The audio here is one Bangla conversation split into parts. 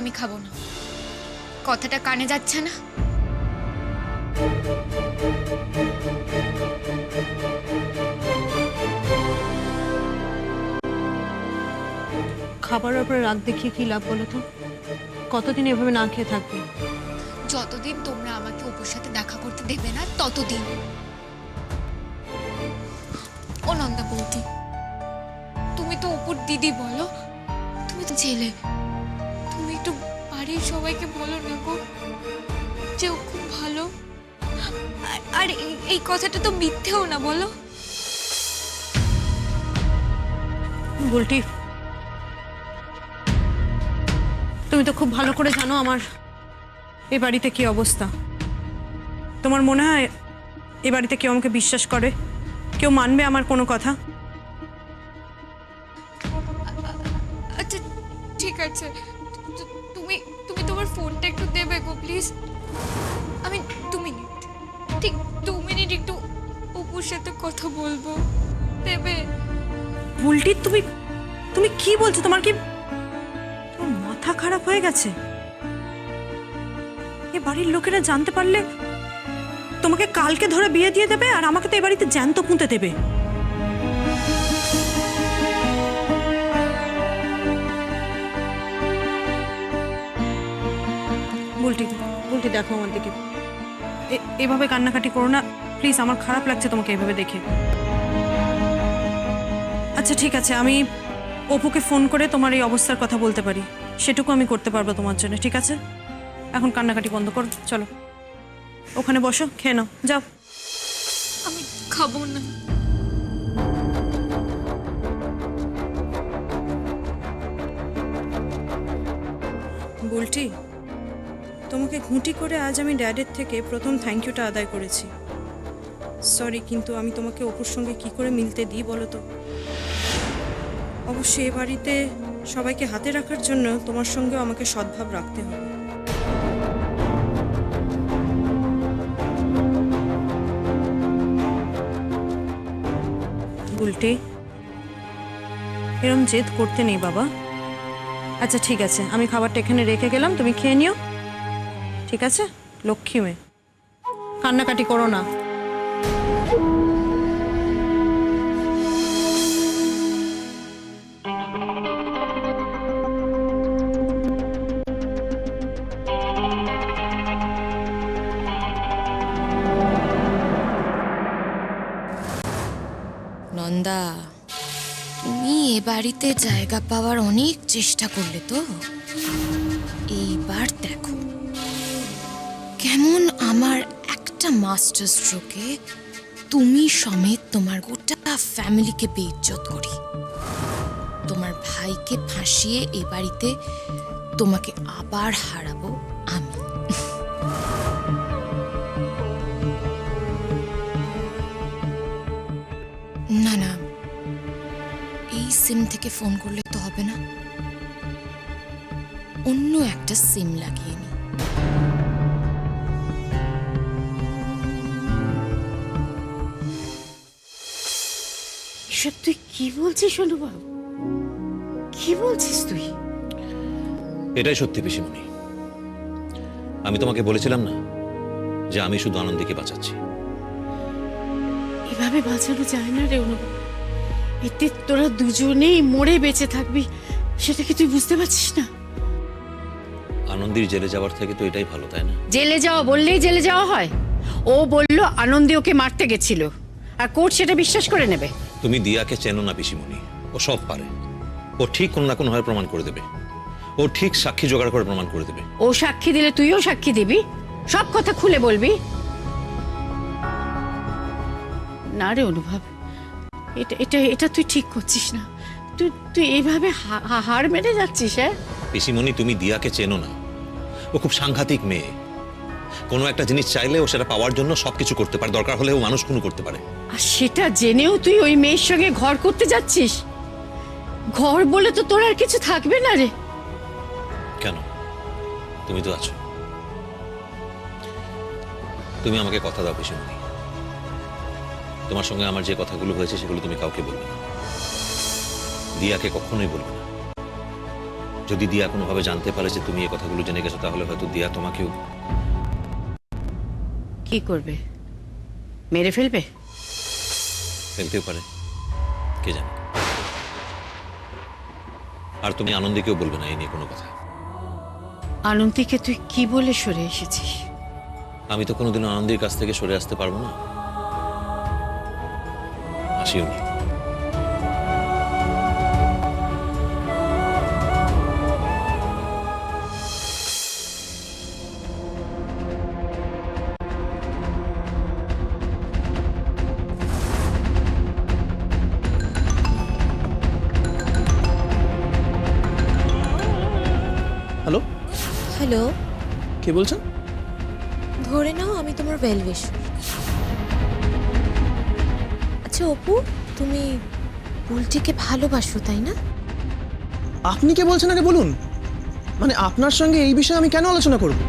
আমি খাবো না। কথাটা কানে যাচ্ছে না? খাবারের উপরে রাগ দেখিয়ে কি লাভ বলো তো? কতদিন এভাবে না খেয়ে থাকবে? যতদিন তোমরা আমাকে অপুর সাথে দেখা করতে দেবে না ততদিন। ও নন্দা বৌদি, তুমি তো অপুর দিদি, বলো তুমি তো ছেলে, তুমি একটু বাড়ির সবাইকে বলো না গো যে ও খুব ভালো। আর এই কথাটা তো মিথ্যেও না, বলো। বুলটি, তুমি তো খুব ভালো করে জানো আমার এ বাড়িতে কি অবস্থা। তোমার মনে হয় এ বাড়িতে কেউ আমাকে বিশ্বাস করে? কেউ মানবে আমার কোনো কথা? আচ্ছা ঠিক আছে, তুমি তুমি তোমার ফোনটা একটু দেবে গো প্লিজ। আমি 2 মিনিট, ঠিক 2 মিনিট একটু অপুর সাথে কথা বলবো, দেবে? বুলটি, তুমি তুমি কি বলছো? তোমার কি মাথা খারাপ হয়ে গেছে? এ বাড়ির লোকেরা জানতে পারলে তোমাকে কালকে ধরে বিয়ে দিয়ে দেবে, আর আমাকে তো এ বাড়িতে জ্যান্ত পুঁতে দেবে। বুলটি, বুলটি দেখো আমার দিকে, এভাবে কান্নাকাটি করো না প্লিজ, আমার খারাপ লাগছে তোমাকে এভাবে দেখে। আচ্ছা ঠিক আছে, আমি অপুকে ফোন করে তোমার এই অবস্থার কথা বলতে পারি, সেটুকু আমি করতে পারবো তোমার জন্য, ঠিক আছে? এখন কান্নাকাটি বন্ধ করো, চলো ওখানে বসো, খেয়ে নাও, যাও। আমি খাবো না। বুলটি, তোমাকে ঘুঁটি করে আজ আমি ড্যাডের থেকে প্রথম থ্যাংক ইউটা আদায় করেছি। সরি, কিন্তু আমি তোমাকে অপুর সঙ্গে কি করে মিলতে দিই বলো তো? অবশ্যই এ বাড়িতে সবাইকে হাতে রাখার জন্য তোমার সঙ্গেও আমাকে সদ্ভাব রাখতে হবে। বুলটি, এরম জেদ করতে নেই বাবা। আচ্ছা ঠিক আছে, আমি খাবারটা এখানে রেখে গেলাম, তুমি খেয়ে নিও, ঠিক আছে? লক্ষ্মী মেয়ে, কান্নাকাটি করো না। নন্দা, তুমি এ বাড়িতে জায়গা পাওয়ার অনেক চেষ্টা করলে তো, এইবার দেখো কেমন আমার একটা মাস্টার স্ট্রোকে তুমি সমেত তোমার গোটা ফ্যামিলিকে বেইজ্জত করি। তোমার ভাইকে ফাঁসিয়ে এ বাড়িতে তোমাকে আবার হারাবো আমি। না না, এই সিম থেকে ফোন করলে তো হবে না, অন্য একটা সিম লাগিয়ে নি। এসব তুই কি বলছিস অনুভব? কি বলছিস তুই? এটাই সত্যি পিসিমণি, আমি তোমাকে বলেছিলাম না যে আমি শুধু আনন্দীকে বাঁচাচ্ছি। এভাবে বাঁচানো যায় না রে অনুভব, এতে তোরা দুজনেই মরে বেঁচে থাকবি, সেটা কি তুই বুঝতে পারছিস না? আনন্দীর জেলে যাওয়ার থেকে তো এটাই ভালো, তাই না? জেলে যাওয়া বললেই জেলে যাওয়া হয়? ও বলল আনন্দী ওকে মারতে গেছিল, আর কোর্ট সেটা বিশ্বাস করে নেবে? তুমি দিয়াকে চেনো না পিসিমণি, ও সব পারে, ও ঠিক কোনো না কোনো ভাবে প্রমাণ করে দেবে, ও ঠিক সাক্ষী জোগাড় করে প্রমাণ করে দেবে। ও সাক্ষী দিলে তুইও সাক্ষী দিবি, সব কথা খুলে বলবি? না রে অনুভব, এটা এটা এটা তুই ঠিক করছিস না। তুই তুই এইভাবে হার মেনে যাচ্ছিস। হ্যাঁ পিসিমণি, তুমি দিয়াকে চেনো না, ও খুব সাংঘাতিক মেয়ে, কোনো একটা জিনিস চাইলে ও সেটা পাওয়ার জন্য সবকিছু করতে পারে, দরকার হলে ও মানুষ খুন করতে পারে। আর সেটা জেনেও তুই ওই মেয়ের সঙ্গে ঘর করতে যাচ্ছিস? ঘর বলে তো তোর আর কিছু থাকবে না রে। কেন? তুমি তো আছো, তুমি আমাকে কথা দাও পিসিমণি, তোমার সঙ্গে আমার যে কথাগুলো হয়েছে সেগুলো তুমি কাউকে বলবে না, দিয়াকে কখনোই বলবে না। যদি দিয়া কোনোভাবে জানতে পারে যে তুমি এই কথাগুলো জেনে গেছো, তাহলে হয়তো দিয়া তোমাকেও কি করবে? মেরে ফেলবে? ফেলতেও পারে, কে জানে। আর তুমি আনন্দীকেও বলবে না এই নিয়ে কোনো কথা। আনন্দিকে তুই কি বলে সরে এসেছিস? আমি তো কোনোদিনও আনন্দীর কাছ থেকে সরে আসতে পারবো না, আসিও নি। হ্যালো, হ্যালো, কে বলছেন? ধরে নাও আমি তোমার ওয়েলউইশ। আচ্ছা অপু, তুমি বুলটিকে ভালোবাসো তাই না? আপনি কে বলছেন আগে বলুন। মানে আপনার সঙ্গে এই বিষয়ে আমি কেন আলোচনা করব?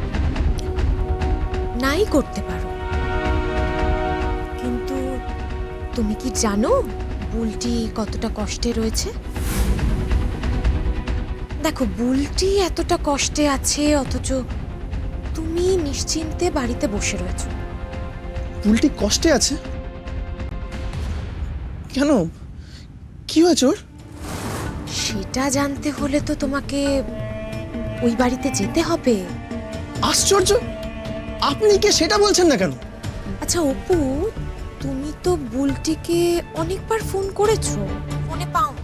নাই করতে পারো, কিন্তু তুমি কি জানো বুলটি কতটা কষ্টে রয়েছে? দেখো, বুলটি এতটা কষ্টে আছে অথচ তুমি নিশ্চিন্তে বাড়িতে বসে রয়েছো। বুলটি কষ্টে আছে? কেন, কি হয়েছে ওর? সেটা জানতে হলে তো তোমাকে ওই বাড়িতে যেতে হবে। আশ্চর্য, আপনি কে সেটা বলছেন না কেন? আচ্ছা অপু, তুমি তো বুলটিকে অনেকবার ফোন করেছো, ফোনে পাওনি।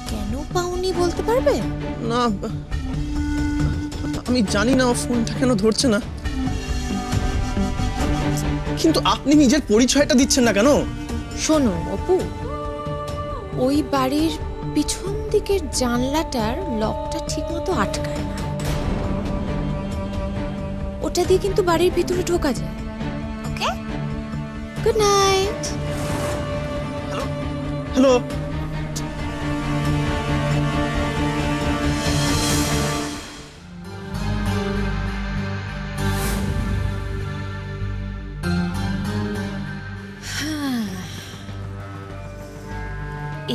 কেন পাওনি বলতে পারবে? না, আমি জানি না ও ফোনটা কেন ধরছে না, কিন্তু আপনি নিজের পরিচয়টা দিচ্ছেন না কেন? শোনো অপু, ওই বাড়ির পিছন দিকের জানলাটার লকটা ঠিকমতো আটকায় না, ওটা দিয়ে কিন্তু বাড়ির ভিতরে ঢোকা যায়। ওকে, গুড নাইট। হ্যালো,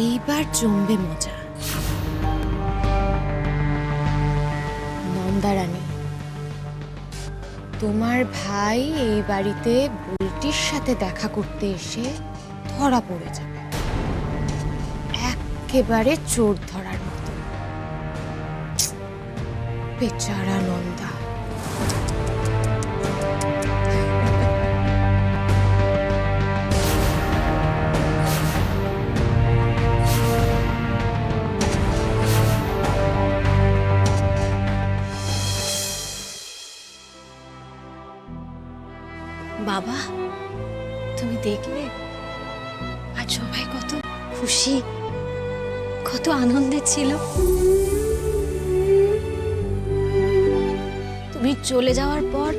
এইবার জমবে মজা। নন্দারানী, তোমার ভাই এই বাড়িতে বুলটির সাথে দেখা করতে এসে ধরা পড়ে যাবে, একেবারে চোর ধরার মতো। বেচারা নন্দা। বাবা, তুমি দেখলে আর সবাই কত খুশি, কত আনন্দে ছিল। তুমি চলে যাওয়ার পর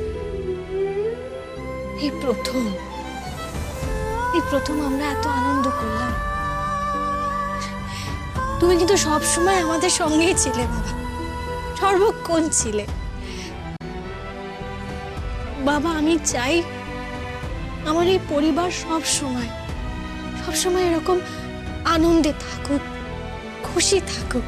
এই প্রথম আমরা এত আনন্দ করলাম। তুমি কিন্তু সব সময় আমাদের সঙ্গেই ছিলে বাবা, সর্বক্ষণ ছিলে। বাবা, আমি চাই আমার এই পরিবার সব সময় এরকম আনন্দে থাকুক, খুশি থাকুক।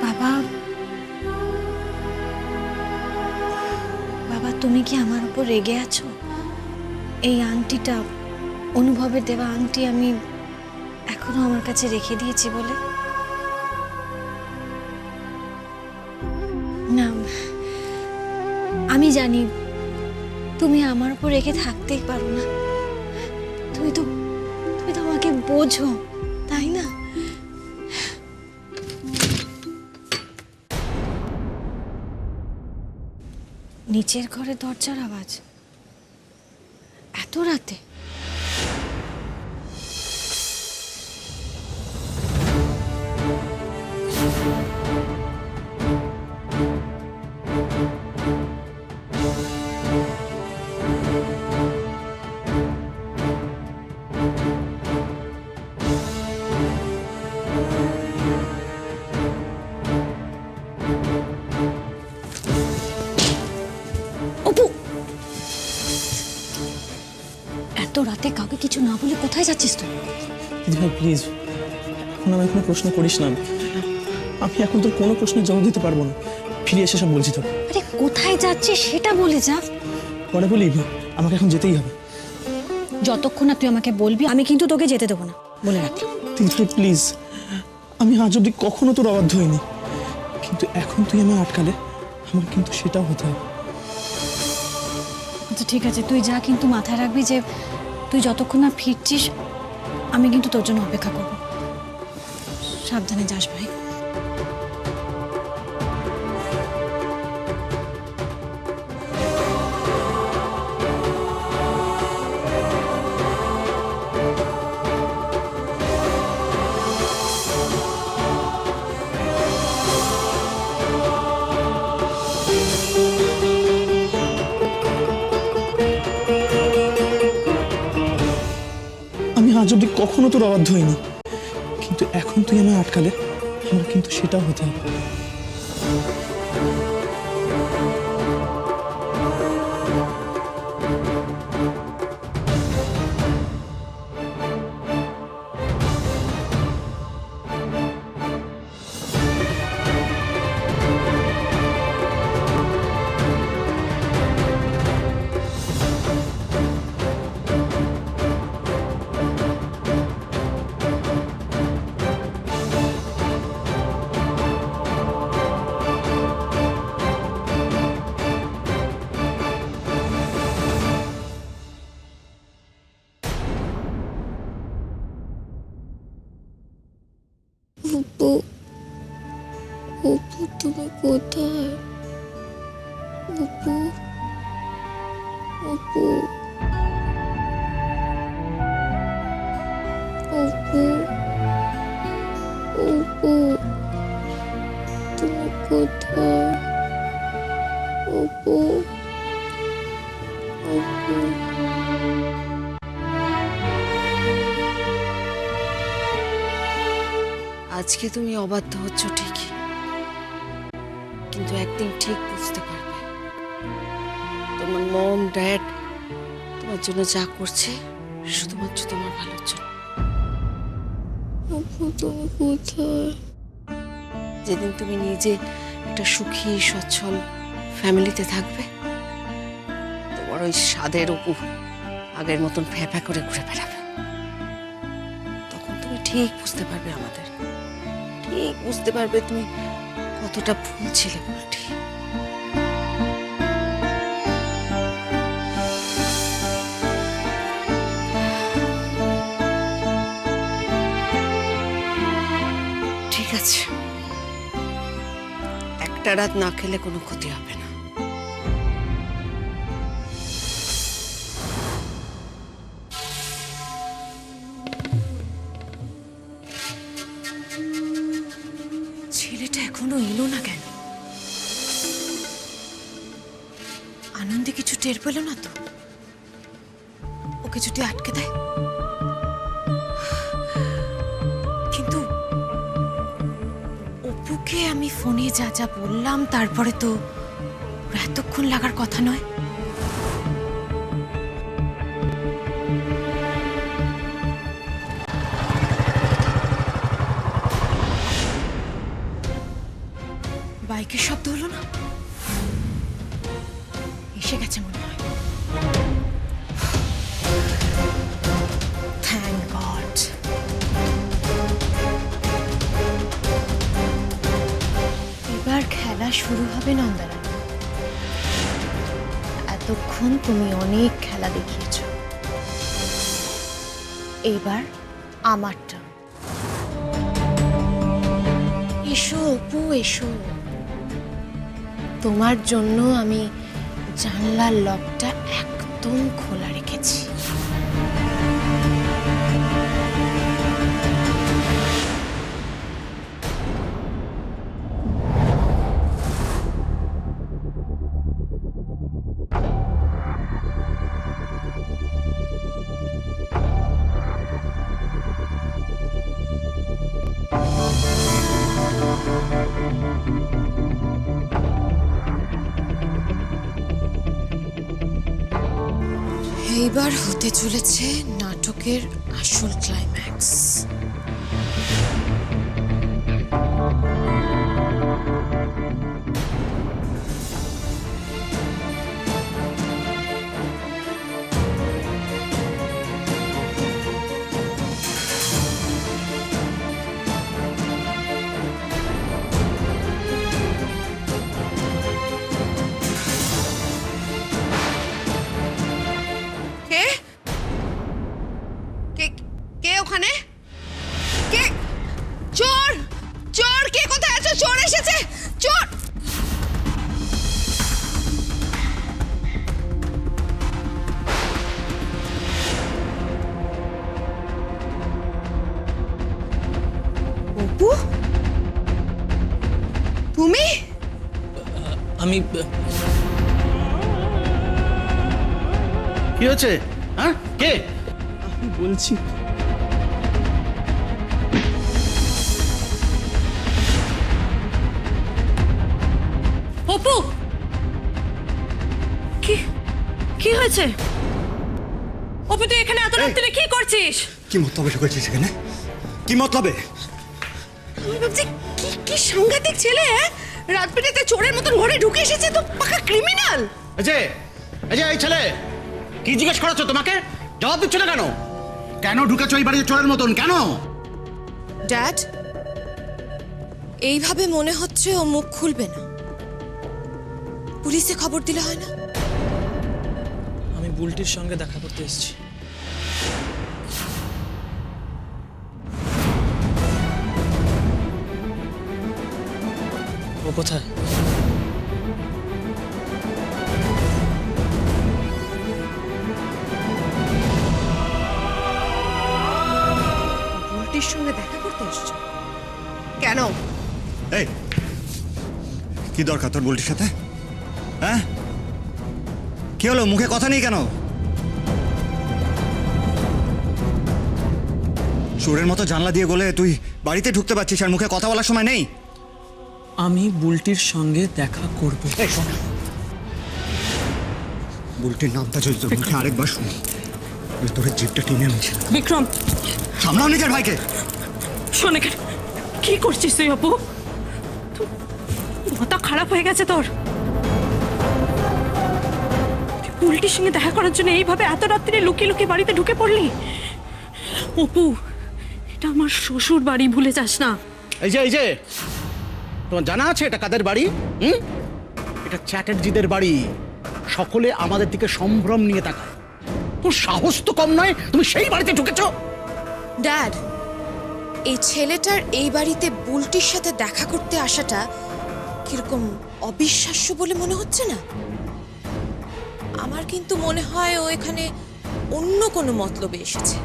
বাবা, বাবা, তুমি কি আমার উপর রেগে আছো? এই আংটিটা, অনুভবের দেওয়া আংটি আমি এখনো আমার কাছে রেখে দিয়েছি বলে? না, আমি জানি তুমি আমার উপর রেখে থাকতেই পারো না। তুমি তো আমাকে বোঝো, তাই না? নিচের ঘরে দরজার আওয়াজ এত রাতে? অপু, না বলে কোথায় যাচ্ছিস তুই? দিদিভাই প্লিজ, এখন আমায় কোনো প্রশ্ন করিস না। আমি এখন তোর কোনো প্রশ্নের জবাব দিতে পারবো না। ফিরে এসে সব বলছি তোকে। আরে কোথায় যাচ্ছিস সেটা বলে যা। পরে বলি, আমাকে এখন যেতেই হবে। যতক্ষণ না তুই আমাকে বলবি আমি কিন্তু তোকে যেতে দেবো না, বলে রাখি। দিদিভাই প্লিজ, আমি আজ অব্দি কখনো তোর অবাধ্য হইনি, কিন্তু এখন তুই আমায় আটকালে আমার কিন্তু সেটাও হতে হবে। আচ্ছা ঠিক আছে, তুই যা, কিন্তু মাথায় রাখবি যে তুই যতক্ষণ না ফিরছিস আমি কিন্তু তোর জন্য অপেক্ষা করব। সাবধানে যাস ভাই। আমি আজ অব্দি কখনো তোর অবাধ্য হইনি, কিন্তু এখন তুই আমায় আটকালে আমার কিন্তু সেটাও হতে হবে। অপু, অপু তুমি কোথায়? অপু, অপু, অপু, অপু তুমি কোথায়? অপু, অপু। আজকে তুমি অবাধ্য হচ্ছ ঠিকই, কিন্তু একদিন ঠিক বুঝতে পারবে তোমার মম ড্যাড তোমার জন্য যা করছে শুধুমাত্র তোমার ভালোর জন্য। অপু তুমি কোথায়? যেদিন তুমি নিজে একটা সুখী সচ্ছল ফ্যামিলিতে থাকবে, তোমার ওই স্বাদের অপু আগের মতন ফ্যাঁ করে ঘুরে বেড়াবে, তখন তুমি ঠিক বুঝতে পারবে আমাদের, ঠিক বুঝতে পারবে তুমি কতটা ভুল ছিলে বুলটি। ঠিক আছে, একটা রাত না খেলে কোনো ক্ষতি হবে না। ছেলেটা এখনো এলো না কেন? আনন্দে কিছু টের পেল না তো? ওকে যদি আটকে দেয়, কিন্তু অপুকে আমি ফোনে যা যা বললাম তারপরে তো ওর এতক্ষণ লাগার কথা নয়। বাইকের শব্দ হলো না? এসে গেছে মনে হয়। Thank god. এবার খেলা শুরু হবে নন্দারা। এতক্ষণ তুমি অনেক খেলা দেখিয়েছ, এবার আমারটা। এসো অপু এসো, তোমার জন্য আমি জানলার লকটা একদম খোলা রেখেছি। এইবার হতে চলেছে নাটকের নাটকের আসল ক্লাইম্যাক্স। কে কে কে ওখানে? কে? চোর! চোর! কে কোথায় আছো? চোর এসেছে! চোর! অপু, তুমি? আমি কি হচ্ছে? হ্যাঁ, কে? আমি বলছি অপু, কি কি হয়েছে? অপু, তুই এখানে এত রাত্রে কি করছিস? কি মতলবে ঢুকেছিস সেখানে? কি মতলবে? আমি ভাবছি কি কি সাংঘাতিক ছেলে, হ্যাঁ? রাত পেটেতে চোরের মতন ঘরে ঢুকে এসেছে, তো পাকা ক্রিমিনাল। এই ছেলে, কি জিজ্ঞেস করাচ্ছ তোমাকে? জবাব দিচ্ছ না কেন? কেন ঢুকেছো এই বাড়িতে চোরের মতন? কেন? ড্যাড, এইভাবে মনে হচ্ছে ও মুখ খুলবে না। পুলিশে খবর দিলে হয় না? আমি বুলটির সঙ্গে দেখা করতে এসেছি। ও কোথায়? বুলটির সঙ্গে দেখা করতে এসছো কেন? এই, কি দরকার তোর বুলটির সাথে? হ্যাঁ, কি হলো? মুখে কথা নেই কেন? চোরের মতো জানলা দিয়ে গলে তুই বাড়িতে ঢুকতে পারছিস আর মুখে কথা বলার সময় নেই? আমি বুলটির সঙ্গে দেখা করব। এই শোন, বুলটির নামটা যদি তোর মুখে আরেকবার শুনি, তোর জিপটা টেনে নিয়েছে। বিক্রম, সামলাও নিজের ভাইকে। শোন এখানে কি করছিস তুই? অপু, তোর মাথা খারাপ হয়ে গেছে তোর? তুই বুলটির সঙ্গে দেখা করার জন্য এইভাবে এত রাত্রে লুকিয়ে লুকিয়ে বাড়িতে ঢুকে পড়লি? অপু, এটা আমার শ্বশুর বাড়ি, ভুলে যাস না। এই যে তোমার জানা আছে এটা কাদের বাড়ি? এটা চ্যাটার্জিদের বাড়ি। সকলে আমাদের দিকে সম্ভ্রম নিয়ে তাকায়। তোর সাহস তো কম নয়, তুমি সেই বাড়িতে ঢুকেছো। ড্যাড, এই ছেলেটার এই বাড়িতে বুলটির সাথে দেখা করতে আসাটা কিরকম অবিশ্বাস্য বলে মনে হচ্ছে না? আমার কিন্তু মনে হয় ও এখানে অন্য কোনো মতলবে এসেছে।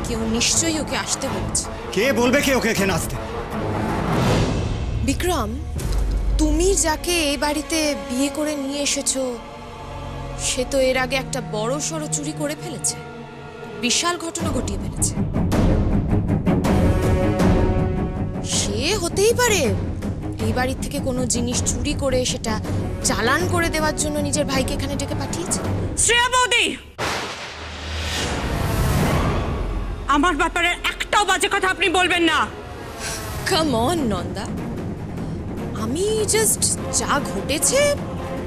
কেউ নিশ্চয়ই ওকে আসতে বলছে। কে বলবে কে ওকে এখানে আসতে? বিক্রম, তুমি যাকে এই বাড়িতে বিয়ে করে নিয়ে এসেছো, সে তো এর আগে একটা বড় সড়ো চুরি করে ফেলেছে, বিশাল ঘটনা ঘটিয়ে ফেলেছে। সে হতেই পারে এই বাড়ি থেকে কোনো জিনিস চুরি করে সেটা চালান করে দেওয়ার জন্য নিজের ভাইকে এখানে ডেকে পাঠিয়েছে। শ্রেয়া বৌদি, আমার ব্যাপারে একটাও বাজে কথা আপনি বলবেন না। কাম অন নন্দা, আমি জাস্ট যা ঘটেছে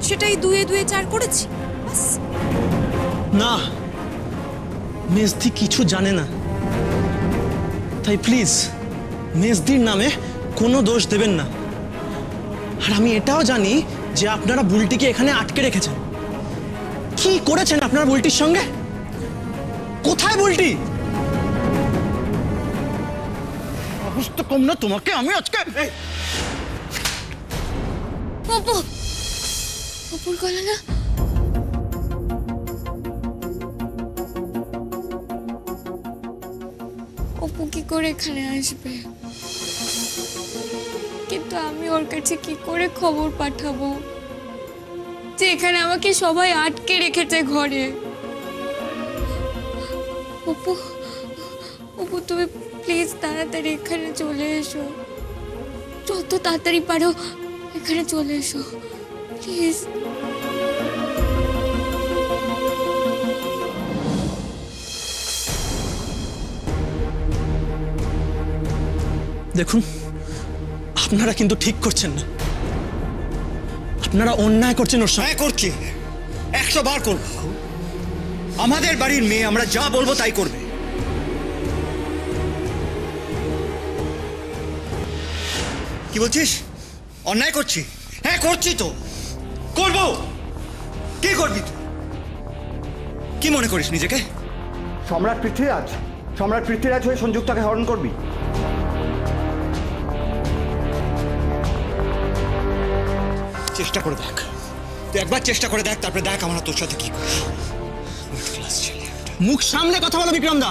সেটাই দুয়ে দুয়ে চার করেছি, বাস। না, মেজদি কিছু জানে না, তাই প্লিজ মেজদির নামে কোনো দোষ দেবেন না। আর আমি এটাও জানি যে আপনারা বুলটিকে এখানে আটকে রেখেছেন। কি করেছেন আপনারা বুলটির সঙ্গে? কোথায় বুলটি? অবস্থা কম না তোমাকে আমি আজকে। অপু, অপুর গলা না? অপু কি করে এখানে আসবে? কিন্তু আমি ওর কাছে কি করে খবর পাঠাবো যে এখানে আমাকে সবাই আটকে রেখেছে ঘরে? অপু, অপু তুমি প্লিজ তাড়াতাড়ি এখানে চলে এসো, যত তাড়াতাড়ি পারো এখানে চলে এসো প্লিজ। দেখুন, আপনারা কিন্তু ঠিক করছেন না। আপনারা অন্যায় করছেন ওর সঙ্গে। হ্যাঁ করছি, 100 বার করব। আমাদের বাড়ির মেয়ে, আমরা যা বলবো তাই করবে। কি বলছিস? অন্যায় করছি? হ্যাঁ করছি তো, করবো। কি করবি তুই? কি মনে করিস নিজেকে? সম্রাট পৃথ্বীরাজ হয়ে সংযুক্তাকে হরণ করবি? চেষ্টা করে দেখ, তুই একবার চেষ্টা করে দেখ, তারপরে দেখ আমরা তোর সাথে কি করি। মুখ সামলে কথা বলো বিক্রম দা।